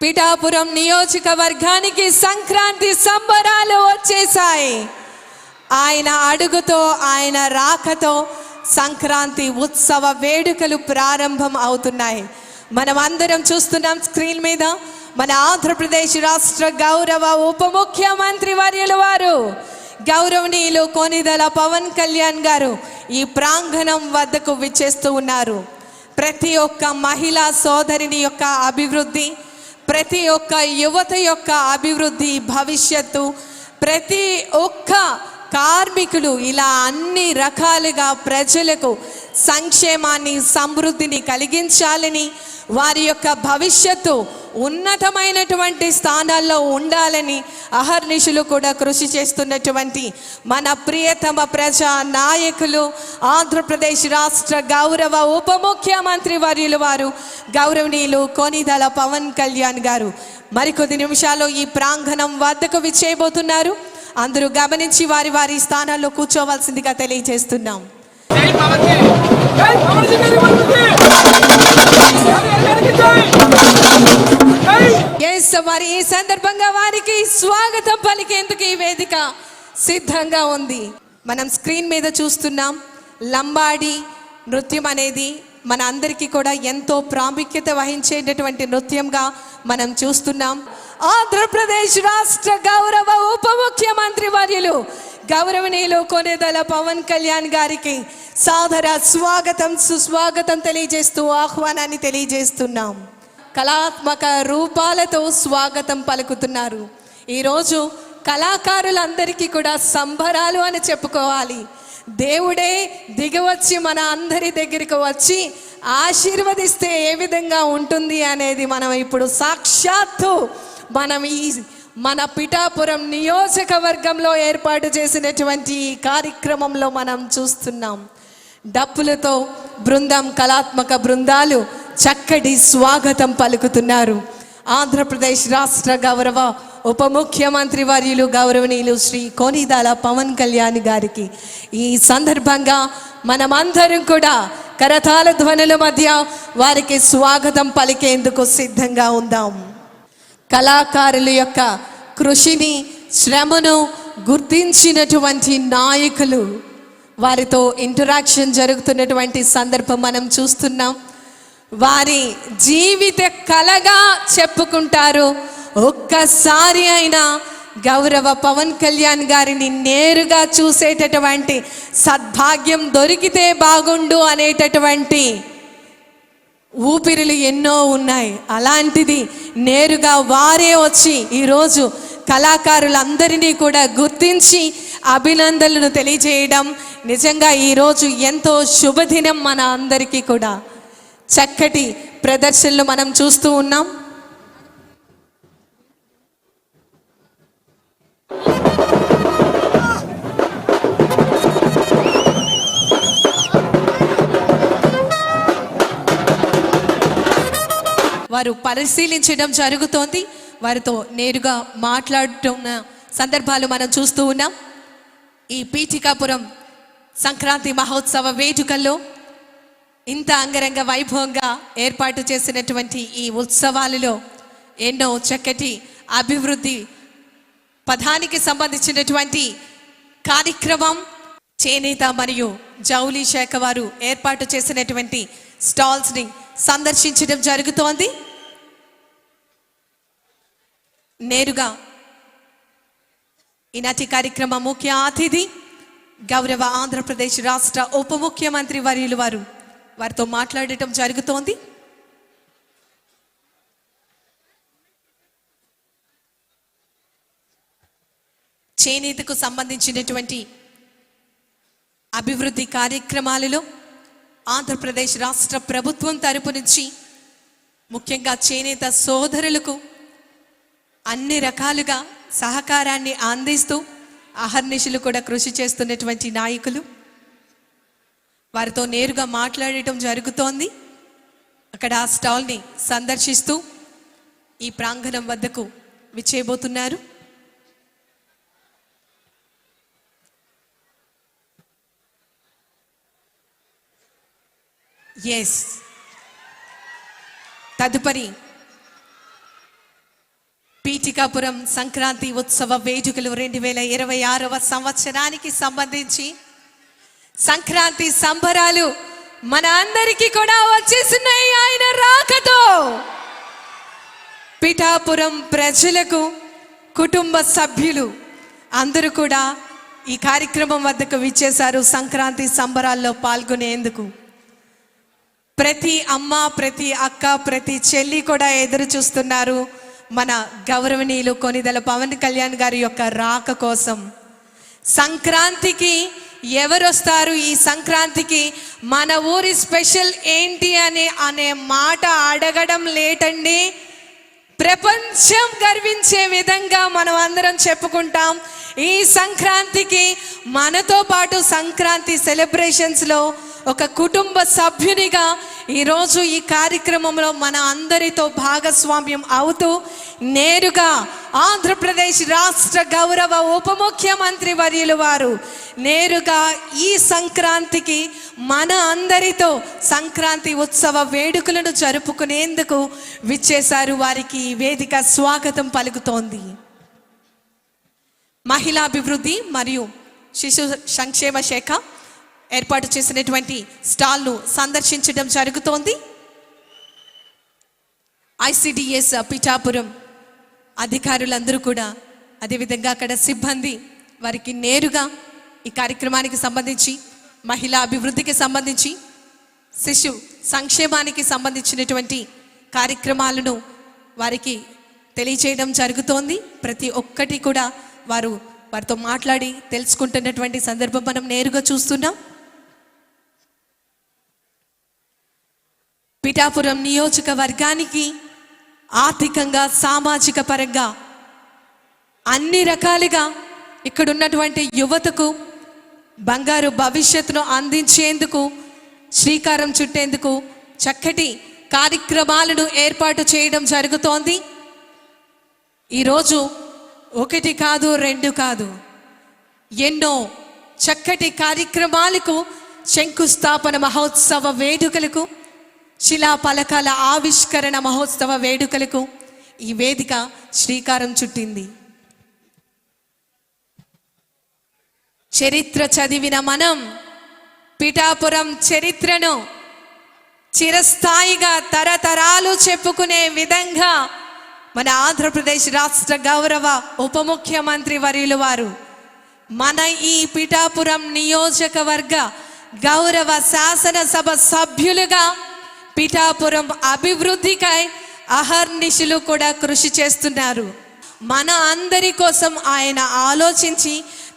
పిఠాపురం నియోజకవర్గానికి సంక్రాంతి సంబరాలు వచ్చేసాయి. ఆయన అడుగుతో, ఆయన రాకతో సంక్రాంతి ఉత్సవ వేడుకలు ప్రారంభం అవుతున్నాయి. మనం అందరం చూస్తున్నాం స్క్రీన్ మీద మన ఆంధ్రప్రదేశ్ రాష్ట్ర గౌరవ ఉప ముఖ్యమంత్రి వర్యులు వారు గౌరవనీయులు కొనిదెల పవన్ కళ్యాణ్ గారు ఈ ప్రాంగణం వద్దకు విచ్చేస్తూ ఉన్నారు. ప్రతి ఒక్క మహిళా సోదరిని యొక్క అభివృద్ధి, ప్రతి ఒక్క యువత యొక్క అభివృద్ధి, భవిష్యత్తు, ప్రతి ఒక్క కార్మికులు ఇలా అన్ని రకాలుగా ప్రజలకు సంక్షేమాన్ని, సమృద్ధిని కలిగించాలని, వారి యొక్క భవిష్యత్తు ఉన్నతమైనటువంటి స్థానాల్లో ఉండాలని అహర్నిశలు కూడా కృషి చేస్తున్నటువంటి మన ప్రియతమ ప్రజా నాయకులు, ఆంధ్రప్రదేశ్ రాష్ట్ర గౌరవ ఉప ముఖ్యమంత్రి వర్యులు వారు గౌరవనీయులు కొనిదెల పవన్ కళ్యాణ్ గారు మరికొద్ది నిమిషాల్లో ఈ ప్రాంగణం వద్దకు విచ్చేయబోతున్నారు. అందరూ గమనించి వారి వారి స్థానాల్లో కూర్చోవలసిందిగా తెలియజేస్తున్నాం. మరి ఈ సందర్భంగా వారికి స్వాగతం పలికేందుకు ఈ వేదిక సిద్ధంగా ఉంది. మనం స్క్రీన్ మీద చూస్తున్నాం, లంబాడి నృత్యం అనేది మన అందరికీ కూడా ఎంతో ప్రాముఖ్యత వహించేటటువంటి నృత్యంగా మనం చూస్తున్నాం. ఆంధ్రప్రదేశ్ రాష్ట్ర గౌరవ ఉప ముఖ్యమంత్రి వర్యులు గౌరవనీయులు కొనిదెల పవన్ కళ్యాణ్ గారికి సాదర స్వాగతం, సుస్వాగతం తెలియజేస్తూ ఆహ్వానాన్ని తెలియజేస్తున్నాం. కళాత్మక రూపాలతో స్వాగతం పలుకుతున్నారు. ఈరోజు కళాకారులందరికీ కూడా సంబరాలు అని చెప్పుకోవాలి. దేవుడే దిగివచ్చి మన అందరి దగ్గరికి వచ్చి ఆశీర్వదిస్తే ఏ విధంగా ఉంటుంది అనేది మనం ఇప్పుడు సాక్షాత్తు మన పిఠాపురం నియోజకవర్గంలో ఏర్పాటు చేసినటువంటి ఈ కార్యక్రమంలో మనం చూస్తున్నాం. డప్పులతో బృందం, కళాత్మక బృందాలు చక్కటి స్వాగతం పలుకుతున్నారు. ఆంధ్రప్రదేశ్ రాష్ట్ర గౌరవ ఉప ముఖ్యమంత్రి వర్యులు గౌరవనీయులు శ్రీ కొనిదెల పవన్ కళ్యాణ్ గారికి ఈ సందర్భంగా మనమందరం కూడా కరతాళ ధ్వనుల మధ్య వారికి స్వాగతం పలికేందుకు సిద్ధంగా ఉందాం. కళాకారుల యొక్క కృషిని, శ్రమను గుర్తించినటువంటి నాయకులు, వారితో ఇంటరాక్షన్ జరుగుతున్నటువంటి సందర్భం మనం చూస్తున్నాం. వారి జీవిత కళగా చెప్పుకుంటారు. ఒక్కసారి అయినా గౌరవ పవన్ కళ్యాణ్ గారిని నేరుగా చూసేటటువంటి సద్భాగ్యం దొరికితే బాగుండు అనేటటువంటి ఊపిరులు ఎన్నో ఉన్నాయి. అలాంటిది నేరుగా వారే వచ్చి ఈరోజు కళాకారులందరినీ కూడా గుర్తించి అభినందనలు తెలియజేయడం నిజంగా ఈరోజు ఎంతో శుభదినం. మన అందరికీ కూడా చక్కటి ప్రదర్శనలు మనం చూస్తూ ఉన్నాం. వారు పరిశీలించడం జరుగుతోంది. వారితో నేరుగా మాట్లాడుతున్న సందర్భాలు మనం చూస్తూ ఉన్నాం. ఈ పీఠికాపురం సంక్రాంతి మహోత్సవ వేడుకల్లో ఇంత అంగరంగ వైభవంగా ఏర్పాటు చేసినటువంటి ఈ ఉత్సవాలలో ఎన్నో చక్కటి అభివృద్ధి పథానికి సంబంధించినటువంటి కార్యక్రమం చేనేత మరియు జౌళి శాఖ వారు ఏర్పాటు చేసినటువంటి స్టాల్స్ని సందర్శించడం జరుగుతోంది. నేరుగా ఈనాటి కార్యక్రమ ముఖ్య అతిథి గౌరవ ఆంధ్రప్రదేశ్ రాష్ట్ర ఉప ముఖ్యమంత్రి వర్యులు వారితో మాట్లాడటం జరుగుతోంది. చేనేతకు సంబంధించినటువంటి అభివృద్ధి కార్యక్రమాలలో ఆంధ్రప్రదేశ్ రాష్ట్ర ప్రభుత్వం తరపు నుంచి ముఖ్యంగా చేనేత సోదరులకు అన్ని రకాలుగా సహకారాన్ని అందిస్తూ అహర్నిశలు కూడా కృషి చేస్తున్నటువంటి నాయకులు, వారితో నేరుగా మాట్లాడటం జరుగుతోంది. అక్కడ ఆ స్టాల్ని సందర్శిస్తూ ఈ ప్రాంగణం వద్దకు విచ్చేయబోతున్నారు. తదుపరి పీఠికాపురం సంక్రాంతి ఉత్సవ వేడుకలు 2026వ సంవత్సరానికి సంబంధించి సంక్రాంతి సంబరాలు మన అందరికీ కూడా వచ్చేసినాయి. ఆయన రాకతో పీఠాపురం ప్రజలకు, కుటుంబ సభ్యులు అందరూ కూడా ఈ కార్యక్రమం వద్దకు విచ్చేశారు సంక్రాంతి సంబరాల్లో పాల్గొనేందుకు. ప్రతి అమ్మ, ప్రతి అక్క, ప్రతి చెల్లి కూడా ఎదురు చూస్తున్నారు మన గౌరవనీయులు కొనిదెల పవన్ కళ్యాణ్ గారి యొక్క రాక కోసం. సంక్రాంతికి ఎవరు వస్తారు, ఈ సంక్రాంతికి మన ఊరి స్పెషల్ ఏంటి అనే మాట అడగడం లేటండి. ప్రపంచం గర్వించే విధంగా మనం అందరం చెప్పుకుంటాం. ఈ సంక్రాంతికి మనతో పాటు సంక్రాంతి సెలబ్రేషన్స్లో ఒక కుటుంబ సభ్యునిగా ఈరోజు ఈ కార్యక్రమంలో మన అందరితో భాగస్వామ్యం అవుతూ నేరుగా ఆంధ్రప్రదేశ్ రాష్ట్ర గౌరవ ఉప ముఖ్యమంత్రి వర్యులు వారు నేరుగా ఈ సంక్రాంతికి మన అందరితో సంక్రాంతి ఉత్సవ వేడుకలను జరుపుకునేందుకు విచ్చేశారు. వారికి ఈ వేదిక స్వాగతం పలుకుతోంది. మహిళాభివృద్ధి మరియు శిశు సంక్షేమ శాఖ ఏర్పాటు చేసినటువంటి స్టాల్ను సందర్శించడం జరుగుతోంది. ఐసిడిఎస్ పిఠాపురం అధికారులందరూ కూడా, అదేవిధంగా అక్కడ సిబ్బంది వారికి నేరుగా ఈ కార్యక్రమానికి సంబంధించి, మహిళా అభివృద్ధికి సంబంధించి, శిశు సంక్షేమానికి సంబంధించినటువంటి కార్యక్రమాలను వారికి తెలియచేయడం జరుగుతోంది. ప్రతి ఒక్కటి కూడా వారితో మాట్లాడి తెలుసుకుంటున్నటువంటి సందర్భం మనం నేరుగా చూస్తున్నాం. పిఠాపురం నియోజకవర్గానికి ఆర్థికంగా, సామాజిక పరంగా అన్ని రకాలుగా ఇక్కడ ఉన్నటువంటి యువతకు బంగారు భవిష్యత్తును అందించేందుకు శ్రీకారం చుట్టేందుకు చక్కటి కార్యక్రమాలను ఏర్పాటు చేయడం జరుగుతోంది. ఈరోజు ఒకటి కాదు, రెండు కాదు, ఎన్నో చక్కటి కార్యక్రమాలకు, శంకుస్థాపన మహోత్సవ వేడుకలకు, శిలాఫలకాల ఆవిష్కరణ మహోత్సవ వేడుకలకు ఈ వేదిక శ్రీకారం చుట్టింది. చరిత్ర చదివిన మనం పిఠాపురం చరిత్రను చిరస్థాయిగా తరతరాలు చెప్పుకునే విధంగా మన ఆంధ్రప్రదేశ్ రాష్ట్ర గౌరవ ఉప ముఖ్యమంత్రి వర్యులు వారు మన ఈ పిఠాపురం నియోజకవర్గ గౌరవ శాసనసభ సభ్యులుగా పిఠాపురం అభివృద్ధికై అహర్నిశలు కూడా కృషి చేస్తున్నారు. మన అందరి కోసం ఆయన ఆలోచించి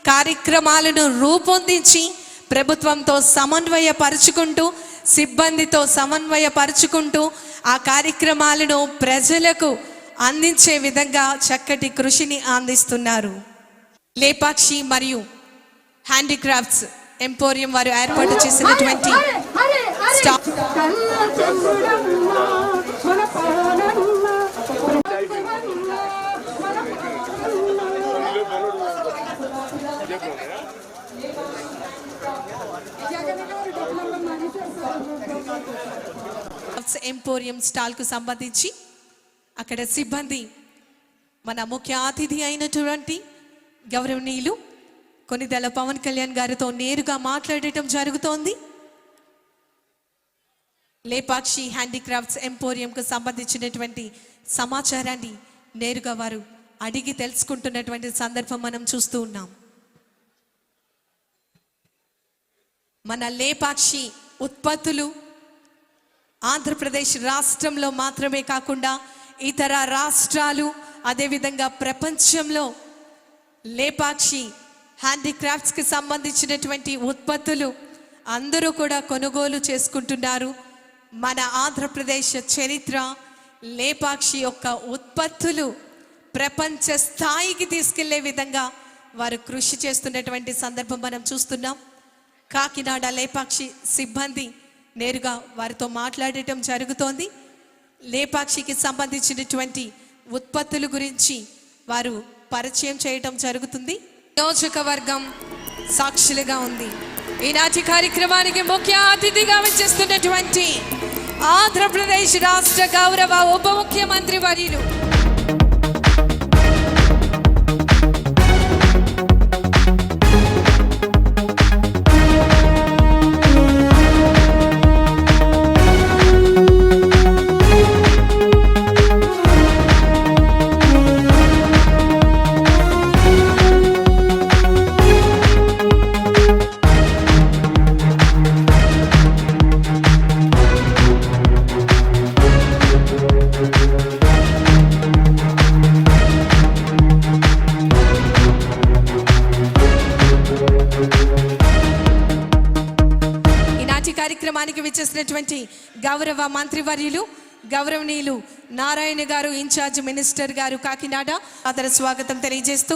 కార్యక్రమాలను రూపొందించి ప్రభుత్వంతో సమన్వయపరుచుకుంటూ, సిబ్బందితో సమన్వయపరుచుకుంటూ ఆ కార్యక్రమాలను ప్రజలకు అందించే విధంగా చక్కటి కృషిని అందిస్తున్నారు. లేపాక్షి మరియు హ్యాండీక్రాఫ్ట్స్ ఎంపోరియం వారు ఏర్పాటు చేసినటువంటి ఎంపోరియం స్టాల్కు సంబంధించి అక్కడ సిబ్బంది మన ముఖ్య అతిథి అయినటువంటి గౌరవనీయులు కొనిదెల పవన్ కళ్యాణ్ గారితో నేరుగా మాట్లాడటం జరుగుతోంది. లేపాక్షి హ్యాండీక్రాఫ్ట్స్ ఎంపోరియంకు సంబంధించినటువంటి సమాచారాన్ని నేరుగా వారు అడిగి తెలుసుకుంటున్నటువంటి సందర్భం మనం చూస్తూ ఉన్నాం. మన లేపాక్షి ఉత్పత్తులు ఆంధ్రప్రదేశ్ రాష్ట్రంలో మాత్రమే కాకుండా ఇతర రాష్ట్రాలు, అదేవిధంగా ప్రపంచంలో లేపాక్షి హ్యాండీక్రాఫ్ట్స్కి సంబంధించినటువంటి ఉత్పత్తులు అందరూ కూడా కొనుగోలు చేసుకుంటున్నారు. మన ఆంధ్రప్రదేశ్ చరిత్ర, లేపాక్షి యొక్క ఉత్పత్తులు ప్రపంచ స్థాయికి తీసుకెళ్లే విధంగా వారు కృషి చేస్తున్నటువంటి సందర్భం మనం చూస్తున్నాం. కాకినాడ లేపాక్షి సిబ్బంది నేరుగా వారితో మాట్లాడటం జరుగుతోంది. లేపాక్షికి సంబంధించినటువంటి ఉత్పత్తుల గురించి వారు పరిచయం చేయటం జరుగుతుంది. నియోజకవర్గం సాక్షులుగా ఉంది. ఈనాటి కార్యక్రమానికి ముఖ్య అతిథిగా వచ్చేస్తున్నటువంటి ఆంధ్రప్రదేశ్ రాష్ట్ర గౌరవ ఉప ముఖ్యమంత్రి వర్యులు కార్యక్రమానికి విచ్చేసినటువంటి గౌరవ మంత్రివర్యులు గౌరవనీయులు నారాయణ గారు, ఇన్ఛార్జ్ మినిస్టర్ గారు కాకినాడ, అతని స్వాగతం తెలియజేస్తూ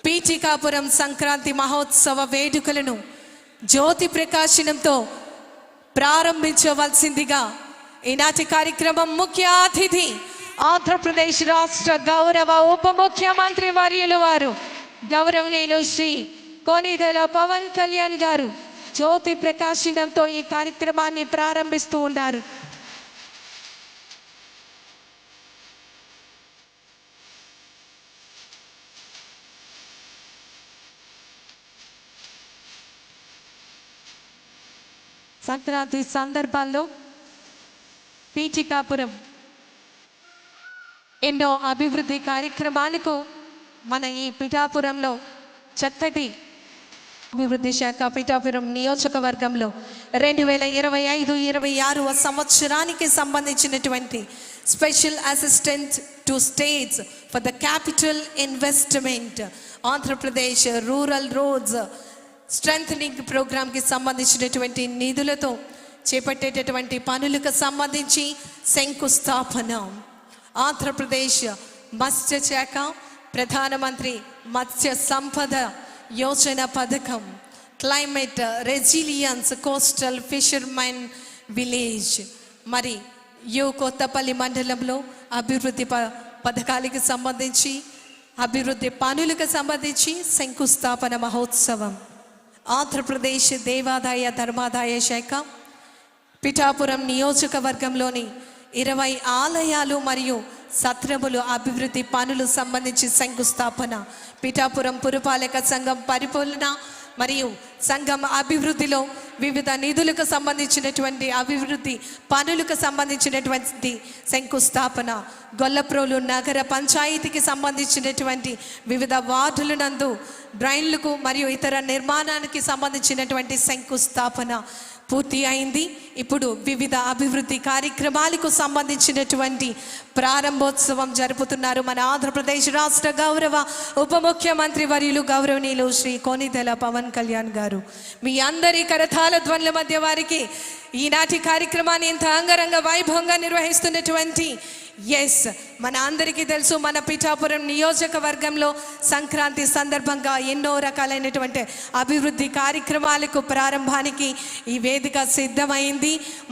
పీఠికాపురం సంక్రాంతి మహోత్సవ వేడుకలను జ్యోతి ప్రకాశనంతో ప్రారంభించవలసిందిగా ఈనాటి కార్యక్రమం ముఖ్య అతిథి ఆంధ్రప్రదేశ్ రాష్ట్ర గౌరవ ఉప ముఖ్యమంత్రి వర్యులు వారు గౌరవనీయులు శ్రీ కొణిదెల పవన్ కళ్యాణ్ గారు జ్యోతి ప్రకాశనంతో ఈ కార్యక్రమాన్ని ప్రారంభిస్తూ ఉన్నారు. సంక్రాంతి సందర్భాల్లో పీఠికాపురం ఎన్నో అభివృద్ధి కార్యక్రమాలకు మన ఈ పిఠాపురంలో చక్కటి అభివృద్ధి శాఖ పిఠాపురం నియోజకవర్గంలో 2025-26 సంవత్సరానికి సంబంధించినటువంటి special assistant to states for the capital investment Andhra Pradesh rural roads strengthening ప్రోగ్రామ్కి సంబంధించినటువంటి నిధులతో చేపట్టేటటువంటి పనులకు సంబంధించి శంకుస్థాపన. ఆంధ్రప్రదేశ్ మత్స్య శాఖ ప్రధానమంత్రి మత్స్య సంపద యోజన పథకం, climate resilience coastal fishermen village, మరి కొత్తపల్లి మండలంలో అభివృద్ధి పథకాలకు సంబంధించి అభివృద్ధి పనులకు సంబంధించి శంకుస్థాపన మహోత్సవం. ఆంధ్రప్రదేశ్ దేవాదాయ ధర్మాదాయ శాఖ పిఠాపురం నియోజకవర్గంలోని 20 ఆలయాలు మరియు సత్రములు అభివృద్ధి పనులు సంబంధించి శంకుస్థాపన. పిఠాపురం పురపాలక సంఘం పరిపాలన మరియు సంఘం అభివృద్ధిలో వివిధ నిధులకు సంబంధించినటువంటి అభివృద్ధి పనులకు సంబంధించినటువంటి శంకుస్థాపన. గొల్లప్రోలు నగర పంచాయతీకి సంబంధించినటువంటి వివిధ వార్డుల నందు డ్రైన్లకు మరియు ఇతర నిర్మాణానికి సంబంధించినటువంటి శంకుస్థాపన పూర్తి అయింది. ఇప్పుడు వివిధ అభివృద్ధి కార్యక్రమాలకు సంబంధించినటువంటి ప్రారంభోత్సవం జరుపుతున్నారు మన ఆంధ్రప్రదేశ్ రాష్ట్ర గౌరవ ఉప ముఖ్యమంత్రి వర్యులు గౌరవనీయులు శ్రీ కొణిదెల పవన్ కళ్యాణ్ గారు. మీ అందరి కరతాళ ధ్వనుల మధ్య వారికి ఈనాటి కార్యక్రమాన్ని ఇంత అంగరంగ వైభవంగా నిర్వహిస్తున్నటువంటి మన అందరికీ తెలుసు, మన పిఠాపురం నియోజకవర్గంలో సంక్రాంతి సందర్భంగా ఎన్నో రకాలైనటువంటి అభివృద్ధి కార్యక్రమాలకు ప్రారంభానికి ఈ వేదిక సిద్ధమైంది. మన